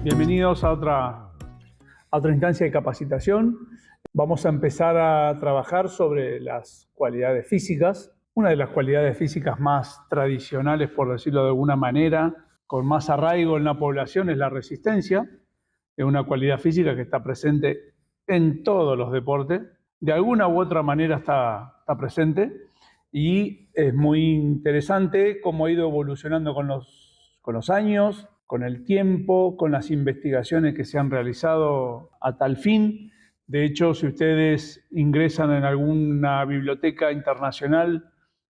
Bienvenidos a otra instancia de capacitación. Vamos a empezar a trabajar sobre las cualidades físicas. Una de las cualidades físicas más tradicionales, por decirlo de alguna manera, con más arraigo en la población, es la resistencia. Es una cualidad física que está presente en todos los deportes. De alguna u otra manera está presente y es muy interesante cómo ha ido evolucionando con los años, con el tiempo, con las investigaciones que se han realizado a tal fin. De hecho, si ustedes ingresan en alguna biblioteca internacional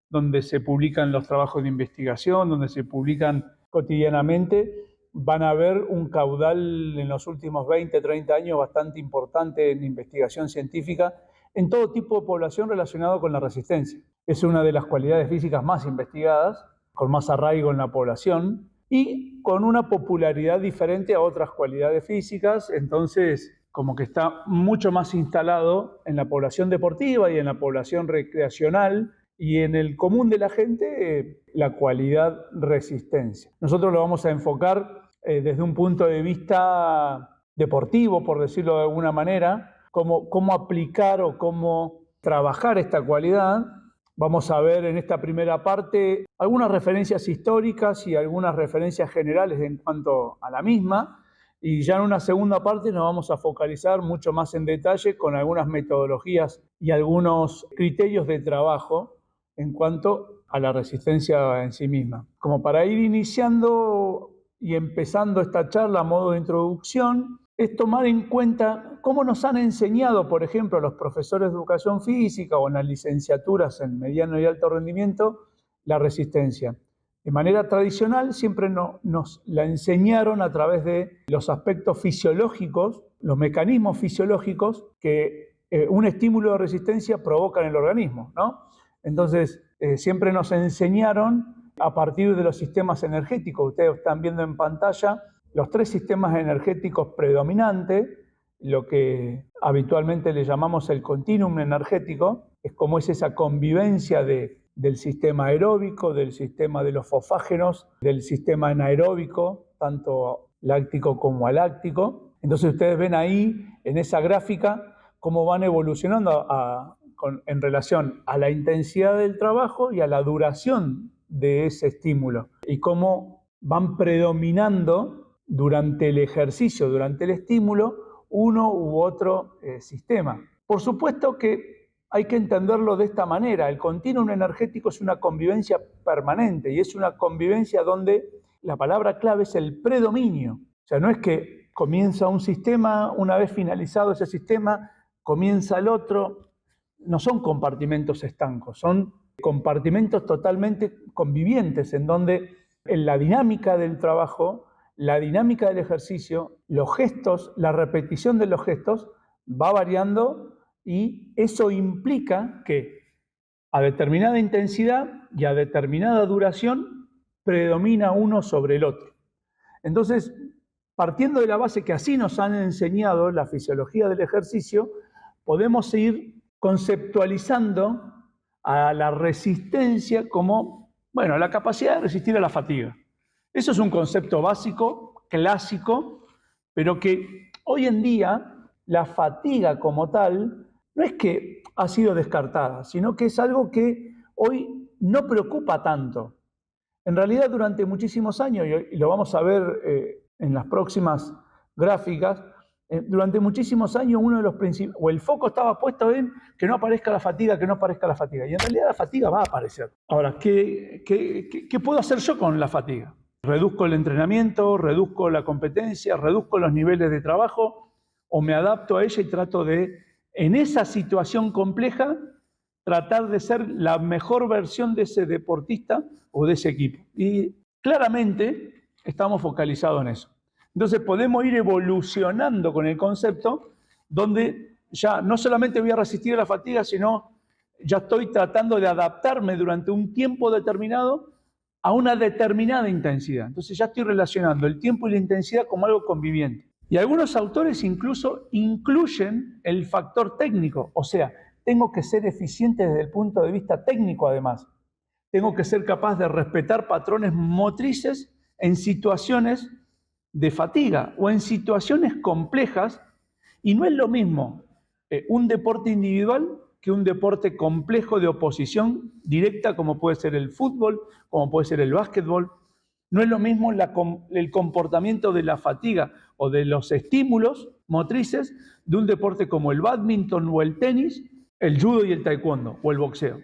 donde se publican los trabajos de investigación, donde se publican cotidianamente, van a ver un caudal en los últimos 20, 30 años bastante importante en investigación científica en todo tipo de población relacionado con la resistencia. Es una de las cualidades físicas más investigadas, con más arraigo en la población y con una popularidad diferente a otras cualidades físicas. Entonces, como que está mucho más instalado en la población deportiva y en la población recreacional y en el común de la gente, la cualidad resistencia. Nosotros lo vamos a enfocar desde un punto de vista deportivo, por decirlo de alguna manera, cómo aplicar o cómo trabajar esta cualidad. Vamos a ver en esta primera parte algunas referencias históricas y algunas referencias generales en cuanto a la misma. Y ya en una segunda parte nos vamos a focalizar mucho más en detalle con algunas metodologías y algunos criterios de trabajo en cuanto a la resistencia en sí misma. Como para ir iniciando y empezando esta charla a modo de introducción, es tomar en cuenta cómo nos han enseñado, por ejemplo, los profesores de educación física o en las licenciaturas en mediano y alto rendimiento, la resistencia. De manera tradicional siempre nos la enseñaron a través de los aspectos fisiológicos, los mecanismos fisiológicos que un estímulo de resistencia provoca en el organismo, ¿no? Entonces, siempre nos enseñaron a partir de los sistemas energéticos. Ustedes están viendo en pantalla los 3 sistemas energéticos predominantes, lo que habitualmente le llamamos el continuum energético, es como es esa convivencia del sistema aeróbico, del sistema de los fosfágenos, del sistema anaeróbico, tanto láctico como aláctico. Entonces ustedes ven ahí, en esa gráfica, cómo van evolucionando en relación a la intensidad del trabajo y a la duración de ese estímulo, y cómo van predominando durante el ejercicio, durante el estímulo, uno u otro sistema. Por supuesto que hay que entenderlo de esta manera. El continuum energético es una convivencia permanente y es una convivencia donde la palabra clave es el predominio. O sea, no es que comienza un sistema, una vez finalizado ese sistema, comienza el otro. No son compartimentos estancos, son compartimentos totalmente convivientes en donde en la dinámica del trabajo, la dinámica del ejercicio, los gestos, la repetición de los gestos va variando y eso implica que a determinada intensidad y a determinada duración predomina uno sobre el otro. Entonces, partiendo de la base que así nos han enseñado la fisiología del ejercicio, podemos ir conceptualizando a la resistencia como, bueno, la capacidad de resistir a la fatiga. Eso es un concepto básico, clásico, pero que hoy en día la fatiga como tal no es que ha sido descartada, sino que es algo que hoy no preocupa tanto. En realidad, durante muchísimos años, y lo vamos a ver en las próximas gráficas, durante muchísimos años uno de los principios, o el foco estaba puesto en que no aparezca la fatiga, que no aparezca la fatiga. Y en realidad la fatiga va a aparecer. Ahora, ¿qué puedo hacer yo con la fatiga? Reduzco el entrenamiento, reduzco la competencia, reduzco los niveles de trabajo, o me adapto a ella y trato de, en esa situación compleja, tratar de ser la mejor versión de ese deportista o de ese equipo. Y claramente estamos focalizados en eso. Entonces podemos ir evolucionando con el concepto donde ya no solamente voy a resistir a la fatiga, sino ya estoy tratando de adaptarme durante un tiempo determinado a una determinada intensidad. Entonces ya estoy relacionando el tiempo y la intensidad como algo conviviente. Y algunos autores incluso incluyen el factor técnico, o sea, tengo que ser eficiente desde el punto de vista técnico además. Tengo que ser capaz de respetar patrones motrices en situaciones de fatiga o en situaciones complejas, y no es lo mismo un deporte individual que un deporte complejo de oposición directa como puede ser el fútbol, como puede ser el básquetbol. No es lo mismo el comportamiento de la fatiga o de los estímulos motrices de un deporte como el bádminton o el tenis, el judo y el taekwondo o el boxeo.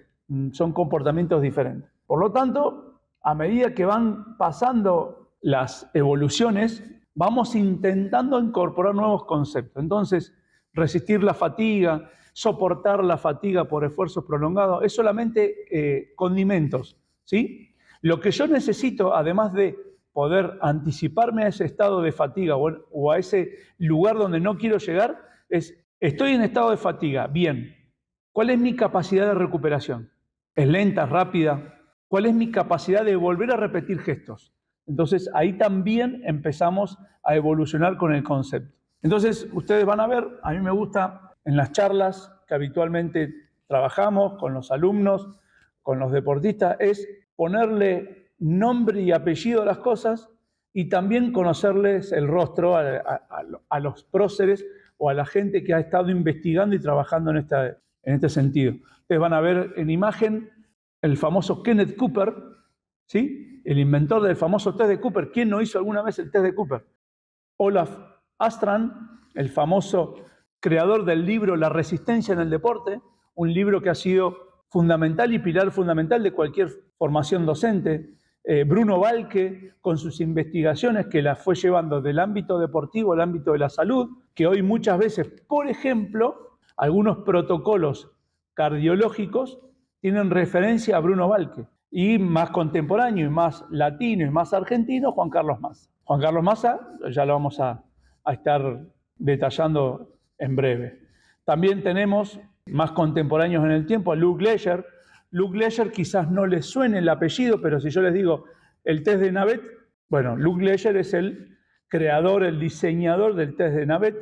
Son comportamientos diferentes. Por lo tanto, a medida que van pasando las evoluciones, vamos intentando incorporar nuevos conceptos. Entonces, resistir la fatiga, soportar la fatiga por esfuerzos prolongados, es solamente condimentos, ¿sí? Lo que yo necesito, además de poder anticiparme a ese estado de fatiga o a ese lugar donde no quiero llegar, es, estoy en estado de fatiga, bien, ¿cuál es mi capacidad de recuperación? ¿Es lenta, rápida? ¿Cuál es mi capacidad de volver a repetir gestos? Entonces, ahí también empezamos a evolucionar con el concepto. Entonces, ustedes van a ver, a mí me gusta en las charlas que habitualmente trabajamos con los alumnos, con los deportistas, es ponerle nombre y apellido a las cosas y también conocerles el rostro a los próceres o a la gente que ha estado investigando y trabajando en este sentido. Ustedes van a ver en imagen el famoso Kenneth Cooper, ¿sí? El inventor del famoso test de Cooper. ¿Quién no hizo alguna vez el test de Cooper? Olaf Strand, el famoso creador del libro La resistencia en el deporte, un libro que ha sido fundamental y pilar fundamental de cualquier formación docente. Bruno Valque, con sus investigaciones que las fue llevando del ámbito deportivo al ámbito de la salud, que hoy muchas veces, por ejemplo, algunos protocolos cardiológicos tienen referencia a Bruno Valque. Y más contemporáneo y más latino y más argentino, Juan Carlos Mazza. Juan Carlos Mazza, ya lo vamos a estar detallando en breve. También tenemos más contemporáneos en el tiempo a Luke Leger. Luke Leger quizás no les suene el apellido, pero si yo les digo el test de Navet, bueno, Luke Leger es el creador, el diseñador del test de Navet.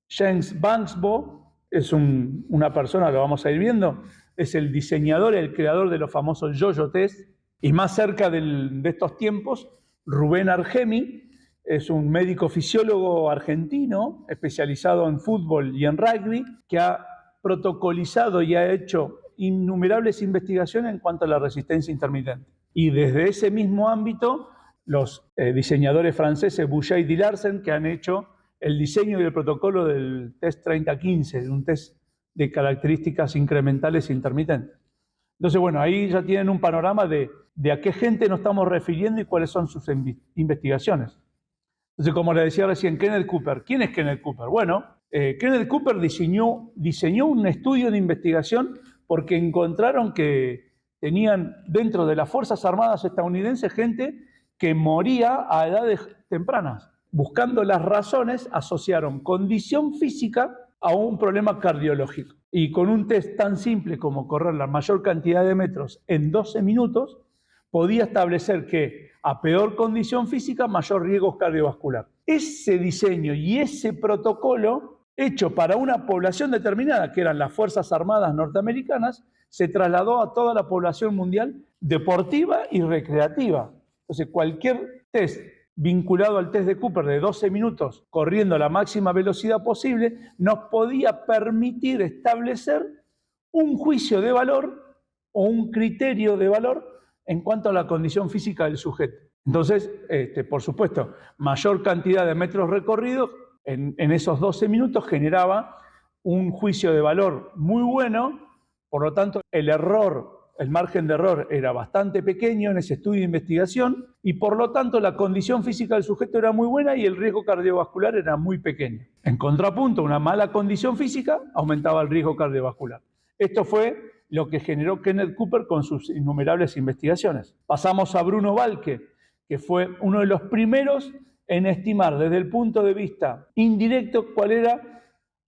James Banksbo es una persona, lo vamos a ir viendo, es el diseñador, el creador de los famosos yo-yo test. Y más cerca de estos tiempos, Rubén Argemi es un médico fisiólogo argentino especializado en fútbol y en rugby que ha protocolizado y ha hecho innumerables investigaciones en cuanto a la resistencia intermitente. Y desde ese mismo ámbito, los diseñadores franceses Boucher y Larsen, que han hecho el diseño y el protocolo del test 30-15, un test de características incrementales e intermitentes. Entonces, bueno, ahí ya tienen un panorama de a qué gente nos estamos refiriendo y cuáles son sus investigaciones. Entonces, como le decía recién, Kenneth Cooper. ¿Quién es Kenneth Cooper? Bueno, Kenneth Cooper diseñó un estudio de investigación porque encontraron que tenían dentro de las Fuerzas Armadas estadounidenses gente que moría a edades tempranas. Buscando las razones, asociaron condición física a un problema cardiológico. Y con un test tan simple como correr la mayor cantidad de metros en 12 minutos, podía establecer que a peor condición física, mayor riesgo cardiovascular. Ese diseño y ese protocolo, hecho para una población determinada, que eran las Fuerzas Armadas norteamericanas, se trasladó a toda la población mundial deportiva y recreativa. Entonces, cualquier test vinculado al test de Cooper de 12 minutos corriendo a la máxima velocidad posible, nos podía permitir establecer un juicio de valor o un criterio de valor en cuanto a la condición física del sujeto. Entonces, por supuesto, mayor cantidad de metros recorridos en esos 12 minutos generaba un juicio de valor muy bueno, por lo tanto, el margen de error era bastante pequeño en ese estudio de investigación y por lo tanto la condición física del sujeto era muy buena y el riesgo cardiovascular era muy pequeño. En contrapunto, una mala condición física aumentaba el riesgo cardiovascular. Esto fue lo que generó Kenneth Cooper con sus innumerables investigaciones. Pasamos a Bruno Valque, que fue uno de los primeros en estimar desde el punto de vista indirecto cuál era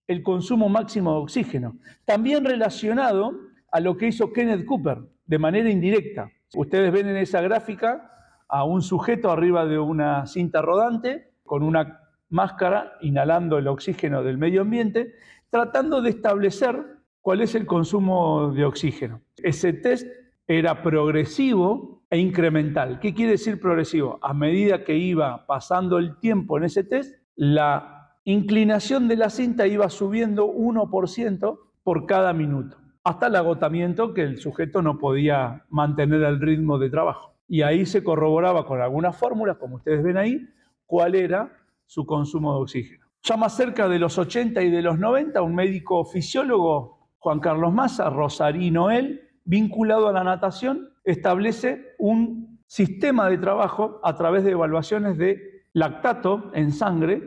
el consumo máximo de oxígeno. También relacionado a lo que hizo Kenneth Cooper de manera indirecta. Ustedes ven en esa gráfica a un sujeto arriba de una cinta rodante con una máscara inhalando el oxígeno del medio ambiente, tratando de establecer cuál es el consumo de oxígeno. Ese test era progresivo e incremental. ¿Qué quiere decir progresivo? A medida que iba pasando el tiempo en ese test, la inclinación de la cinta iba subiendo 1% por cada minuto, hasta el agotamiento que el sujeto no podía mantener el ritmo de trabajo. Y ahí se corroboraba con algunas fórmulas, como ustedes ven ahí, cuál era su consumo de oxígeno. Ya más cerca de los 80 y de los 90, un médico fisiólogo, Juan Carlos Massa, rosarino él, vinculado a la natación, establece un sistema de trabajo a través de evaluaciones de lactato en sangre,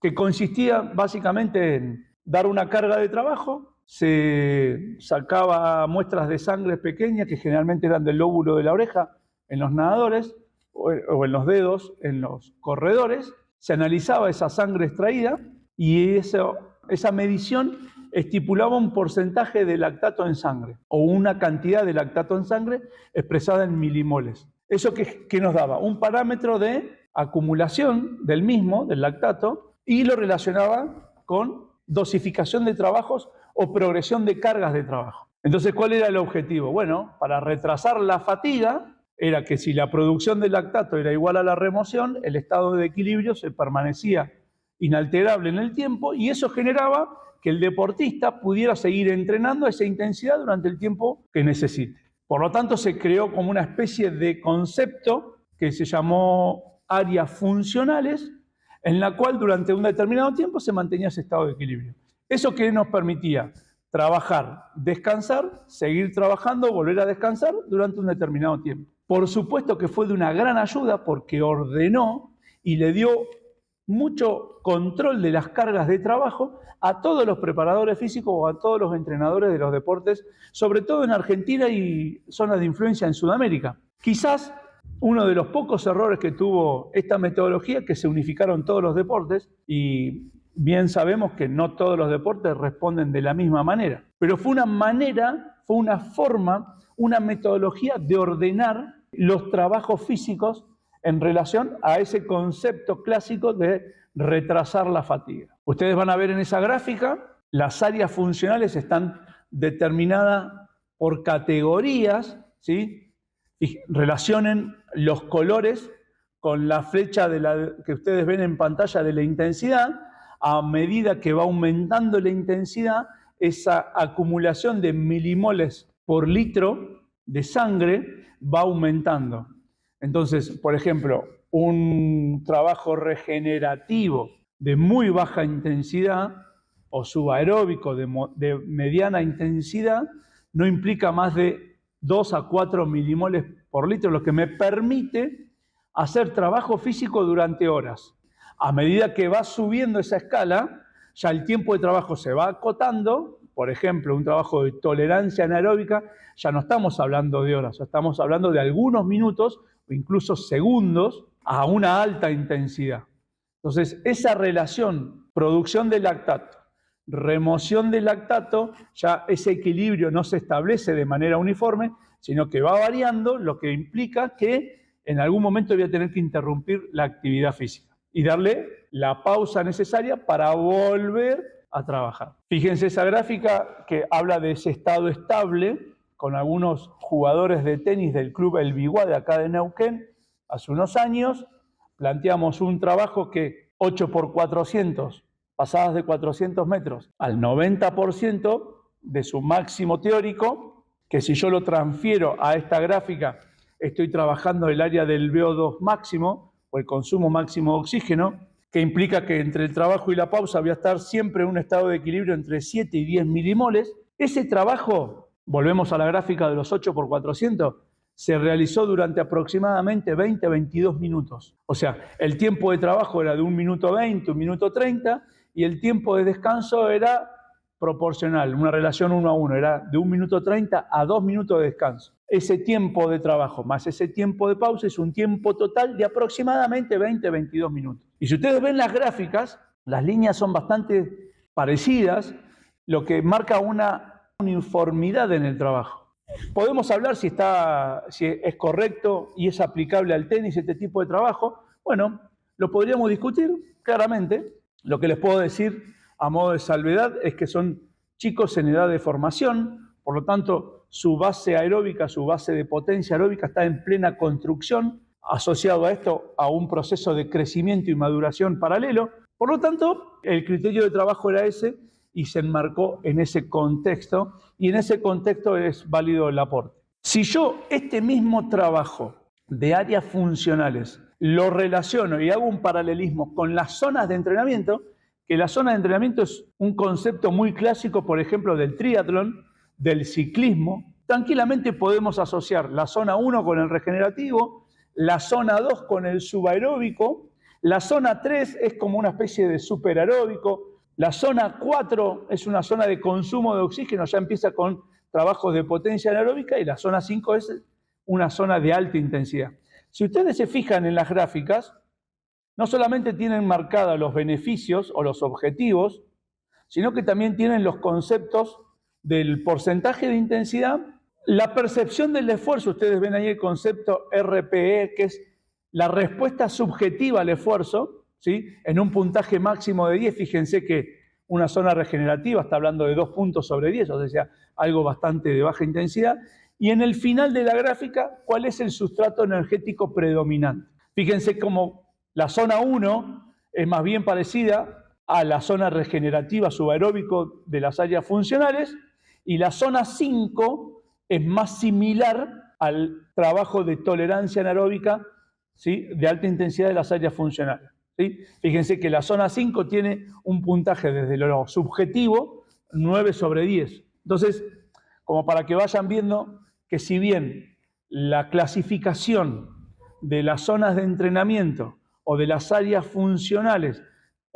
que consistía básicamente en dar una carga de trabajo, se sacaba muestras de sangre pequeñas, que generalmente eran del lóbulo de la oreja, en los nadadores, o en los dedos, en los corredores, se analizaba esa sangre extraída y esa medición estipulaba un porcentaje de lactato en sangre o una cantidad de lactato en sangre expresada en milimoles. ¿Eso qué nos daba? Un parámetro de acumulación del mismo, del lactato, y lo relacionaba con dosificación de trabajos o progresión de cargas de trabajo. Entonces, ¿cuál era el objetivo? Bueno, para retrasar la fatiga, era que si la producción de lactato era igual a la remoción, el estado de equilibrio se permanecía inalterable en el tiempo y eso generaba que el deportista pudiera seguir entrenando a esa intensidad durante el tiempo que necesite. Por lo tanto, se creó como una especie de concepto que se llamó áreas funcionales, en la cual durante un determinado tiempo se mantenía ese estado de equilibrio. ¿Eso qué nos permitía? Trabajar, descansar, seguir trabajando, volver a descansar durante un determinado tiempo. Por supuesto que fue de una gran ayuda porque ordenó y le dio mucho control de las cargas de trabajo a todos los preparadores físicos o a todos los entrenadores de los deportes, sobre todo en Argentina y zonas de influencia en Sudamérica. Quizás uno de los pocos errores que tuvo esta metodología, que se unificaron todos los deportes, y bien sabemos que no todos los deportes responden de la misma manera, pero fue una manera, fue una forma, una metodología de ordenar los trabajos físicos en relación a ese concepto clásico de retrasar la fatiga. Ustedes van a ver en esa gráfica, las áreas funcionales están determinadas por categorías, ¿sí? Y relacionen los colores con la flecha que ustedes ven en pantalla de la intensidad. A medida que va aumentando la intensidad, esa acumulación de milimoles por litro de sangre va aumentando. Entonces, por ejemplo, un trabajo regenerativo de muy baja intensidad o subaeróbico de mediana intensidad no implica más de 2 a 4 milimoles por litro, lo que me permite hacer trabajo físico durante horas. A medida que va subiendo esa escala, ya el tiempo de trabajo se va acotando. Por ejemplo, un trabajo de tolerancia anaeróbica, ya no estamos hablando de horas, estamos hablando de algunos minutos o incluso segundos a una alta intensidad. Entonces, esa relación, producción de lactato, remoción de lactato, ya ese equilibrio no se establece de manera uniforme, sino que va variando, lo que implica que en algún momento voy a tener que interrumpir la actividad física y darle la pausa necesaria para volver a trabajar. Fíjense esa gráfica que habla de ese estado estable con algunos jugadores de tenis del club El Biguá de acá de Neuquén. Hace unos años planteamos un trabajo que 8x400, pasadas de 400 metros, al 90% de su máximo teórico, que si yo lo transfiero a esta gráfica, estoy trabajando el área del VO2 máximo o el consumo máximo de oxígeno, que implica que entre el trabajo y la pausa voy a estar siempre en un estado de equilibrio entre 7 y 10 milimoles. Ese trabajo, volvemos a la gráfica de los 8x400, se realizó durante aproximadamente 20-22 minutos. O sea, el tiempo de trabajo era de 1 minuto 20, 1 minuto 30, y el tiempo de descanso era proporcional, una relación 1 a 1, era de 1 minuto 30 a 2 minutos de descanso. Ese tiempo de trabajo más ese tiempo de pausa es un tiempo total de aproximadamente 20-22 minutos. Y si ustedes ven las gráficas, las líneas son bastante parecidas, lo que marca una uniformidad en el trabajo. Podemos hablar si es correcto y es aplicable al tenis este tipo de trabajo. Bueno, lo podríamos discutir claramente. Lo que les puedo decir a modo de salvedad es que son chicos en edad de formación, Por lo tanto, su base aeróbica, su base de potencia aeróbica está en plena construcción, asociado a esto a un proceso de crecimiento y maduración paralelo. Por lo tanto, el criterio de trabajo era ese y se enmarcó en ese contexto, y en ese contexto es válido el aporte. Si yo este mismo trabajo de áreas funcionales lo relaciono y hago un paralelismo con las zonas de entrenamiento, que la zona de entrenamiento es un concepto muy clásico, por ejemplo, del triatlón, del ciclismo, tranquilamente podemos asociar la zona 1 con el regenerativo, la zona 2 con el subaeróbico, la zona 3 es como una especie de superaeróbico, la zona 4 es una zona de consumo de oxígeno, ya empieza con trabajos de potencia anaeróbica, y la zona 5 es una zona de alta intensidad. Si ustedes se fijan en las gráficas, no solamente tienen marcados los beneficios o los objetivos, sino que también tienen los conceptos del porcentaje de intensidad, la percepción del esfuerzo. Ustedes ven ahí el concepto RPE, que es la respuesta subjetiva al esfuerzo, ¿sí? En un puntaje máximo de 10, fíjense que una zona regenerativa está hablando de 2 puntos sobre 10, o sea, algo bastante de baja intensidad. Y en el final de la gráfica, ¿cuál es el sustrato energético predominante? Fíjense cómo la zona 1 es más bien parecida a la zona regenerativa subaeróbico de las áreas funcionales, y la zona 5 es más similar al trabajo de tolerancia anaeróbica, ¿sí?, de alta intensidad de las áreas funcionales, ¿sí? Fíjense que la zona 5 tiene un puntaje desde lo subjetivo 9 sobre 10. Entonces, como para que vayan viendo que si bien la clasificación de las zonas de entrenamiento o de las áreas funcionales,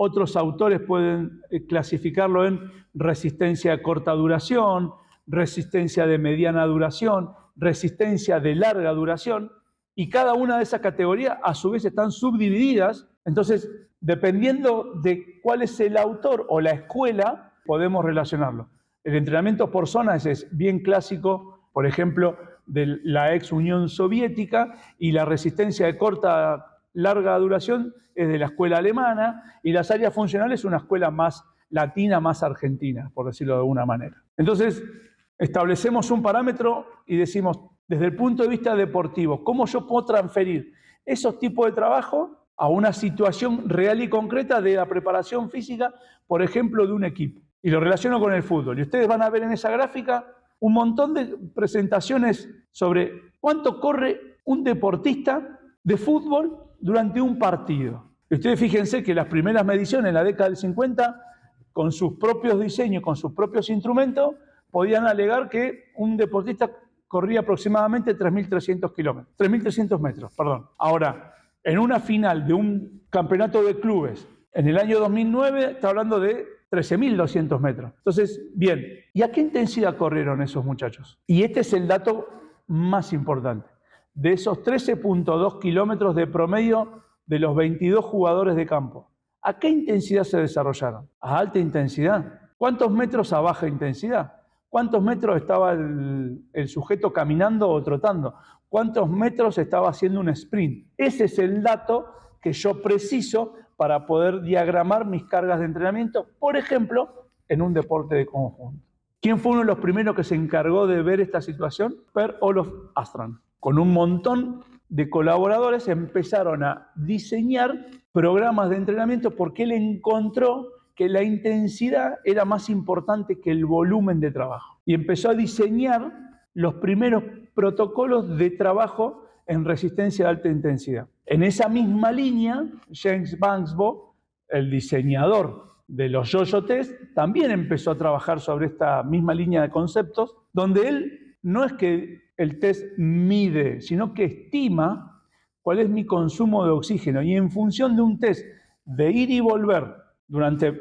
otros autores pueden clasificarlo en resistencia de corta duración, resistencia de mediana duración, resistencia de larga duración, y cada una de esas categorías a su vez están subdivididas. Entonces, dependiendo de cuál es el autor o la escuela, podemos relacionarlo. El entrenamiento por zonas es bien clásico, por ejemplo, de la ex Unión Soviética, y la resistencia de corta, larga duración es de la escuela alemana, y las áreas funcionales es una escuela más latina, más argentina, por decirlo de alguna manera. Entonces, establecemos un parámetro y decimos, desde el punto de vista deportivo, ¿cómo yo puedo transferir esos tipos de trabajo a una situación real y concreta de la preparación física, por ejemplo, de un equipo? Y lo relaciono con el fútbol. Y ustedes van a ver en esa gráfica un montón de presentaciones sobre cuánto corre un deportista de fútbol durante un partido. Y ustedes fíjense que las primeras mediciones en la década del 50, con sus propios diseños, con sus propios instrumentos, podían alegar que un deportista corría aproximadamente 3.300 metros. Ahora, en una final de un campeonato de clubes, en el año 2009, está hablando de 13.200 metros. Entonces, bien, ¿y a qué intensidad corrieron esos muchachos? Y este es el dato más importante. De esos 13.2 kilómetros de promedio de los 22 jugadores de campo, ¿a qué intensidad se desarrollaron? ¿A alta intensidad? ¿Cuántos metros a baja intensidad? ¿Cuántos metros estaba el sujeto caminando o trotando? ¿Cuántos metros estaba haciendo un sprint? Ese es el dato que yo preciso para poder diagramar mis cargas de entrenamiento, por ejemplo, en un deporte de conjunto. ¿Quién fue uno de los primeros que se encargó de ver esta situación? Per-Olof Astrand. Con un montón de colaboradores empezaron a diseñar programas de entrenamiento porque él encontró que la intensidad era más importante que el volumen de trabajo. Y empezó a diseñar los primeros protocolos de trabajo en resistencia de alta intensidad. En esa misma línea, James Bangsbo, el diseñador de los yo-yo test, también empezó a trabajar sobre esta misma línea de conceptos, donde él no es que el test mide, sino que estima cuál es mi consumo de oxígeno, y en función de un test de ir y volver durante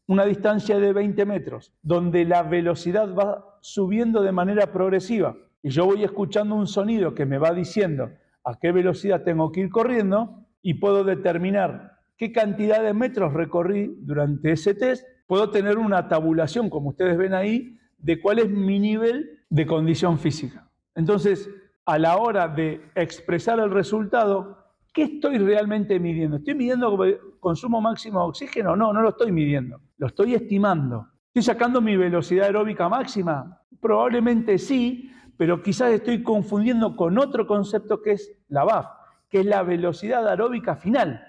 una distancia de 20 metros, donde la velocidad va subiendo de manera progresiva, y yo voy escuchando un sonido que me va diciendo a qué velocidad tengo que ir corriendo, y puedo determinar qué cantidad de metros recorrí durante ese test, puedo tener una tabulación, como ustedes ven ahí, de cuál es mi nivel de condición física. Entonces, a la hora de expresar el resultado, ¿qué estoy realmente midiendo? ¿Estoy midiendo consumo máximo de oxígeno? No, no lo estoy midiendo, lo estoy estimando. ¿Estoy sacando mi velocidad aeróbica máxima? Probablemente sí, pero quizás estoy confundiendo con otro concepto que es la VAF, que es la velocidad aeróbica final,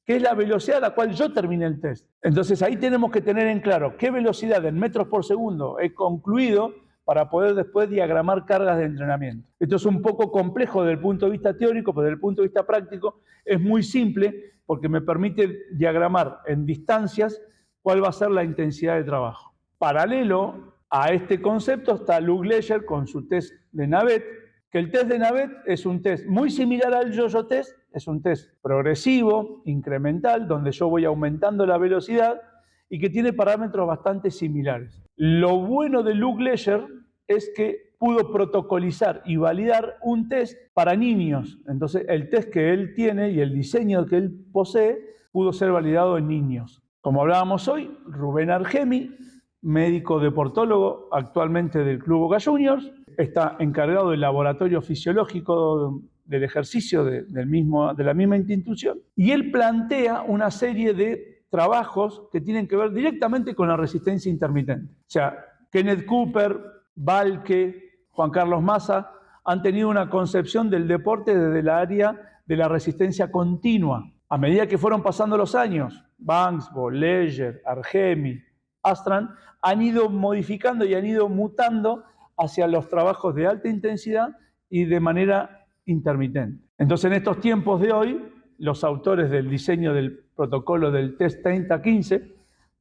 que es la velocidad a la cual yo terminé el test. Entonces ahí tenemos que tener en claro qué velocidad en metros por segundo he concluido para poder después diagramar cargas de entrenamiento. Esto es un poco complejo desde el punto de vista teórico, pero desde el punto de vista práctico es muy simple porque me permite diagramar en distancias cuál va a ser la intensidad de trabajo. Paralelo a este concepto está Luke Leger con su test de Navet, que el test de Navet es un test muy similar al yo-yo test, es un test progresivo, incremental, donde yo voy aumentando la velocidad y que tiene parámetros bastante similares. Lo bueno de Luke Leger es que pudo protocolizar y validar un test para niños. Entonces, el test que él tiene y el diseño que él posee pudo ser validado en niños. Como hablábamos hoy, Rubén Argemi, médico deportólogo actualmente del Club Boca Juniors, está encargado del laboratorio fisiológico del ejercicio de la misma institución, y él plantea una serie de trabajos que tienen que ver directamente con la resistencia intermitente. O sea, Kenneth Cooper, Valque, Juan Carlos Massa han tenido una concepción del deporte desde el área de la resistencia continua. A medida que fueron pasando los años, Banksbo, Leger, Argemi, Astran han ido modificando y han ido mutando hacia los trabajos de alta intensidad y de manera intermitente. Entonces, en estos tiempos de hoy, los autores del diseño del protocolo del test 30-15,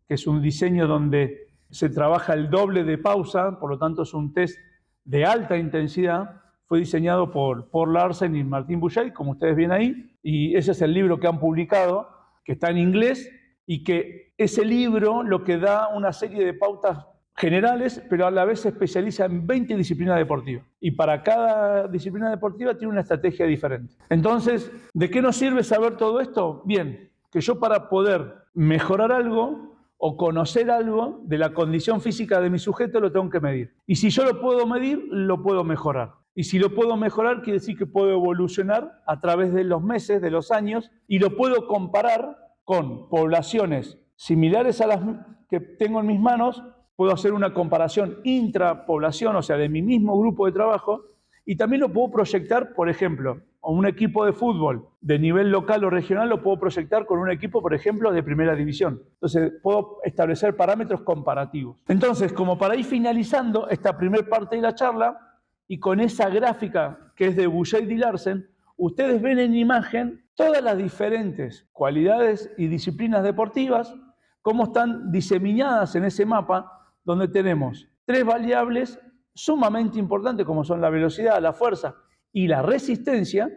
que es un diseño donde se trabaja el doble de pausa, por lo tanto es un test de alta intensidad, fue diseñado por Paul Larsen y Martín Buchay, como ustedes ven ahí, y ese es el libro que han publicado, que está en inglés, y que ese libro lo que da una serie de pautas generales, pero a la vez se especializa en 20 disciplinas deportivas. Y para cada disciplina deportiva tiene una estrategia diferente. Entonces, ¿de qué nos sirve saber todo esto? Bien, que yo para poder mejorar algo o conocer algo de la condición física de mi sujeto lo tengo que medir. Y si yo lo puedo medir, lo puedo mejorar. Y si lo puedo mejorar, quiere decir que puedo evolucionar a través de los meses, de los años, y lo puedo comparar con poblaciones similares a las que tengo en mis manos. Puedo hacer una comparación intrapoblación, o sea, de mi mismo grupo de trabajo, y también lo puedo proyectar, por ejemplo, a un equipo de fútbol de nivel local o regional, lo puedo proyectar con un equipo, por ejemplo, de primera división. Entonces, puedo establecer parámetros comparativos. Entonces, como para ir finalizando esta primera parte de la charla, y con esa gráfica que es de Buchay y Larsen, ustedes ven en imagen todas las diferentes cualidades y disciplinas deportivas, cómo están diseminadas en ese mapa, donde tenemos tres variables sumamente importantes, como son la velocidad, la fuerza y la resistencia,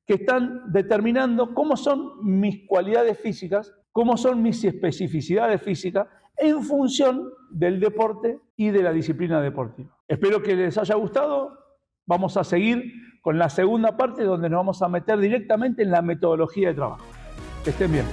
que están determinando cómo son mis cualidades físicas, cómo son mis especificidades físicas, en función del deporte y de la disciplina deportiva. Espero que les haya gustado. Vamos a seguir con la segunda parte, donde nos vamos a meter directamente en la metodología de trabajo. Que estén bien.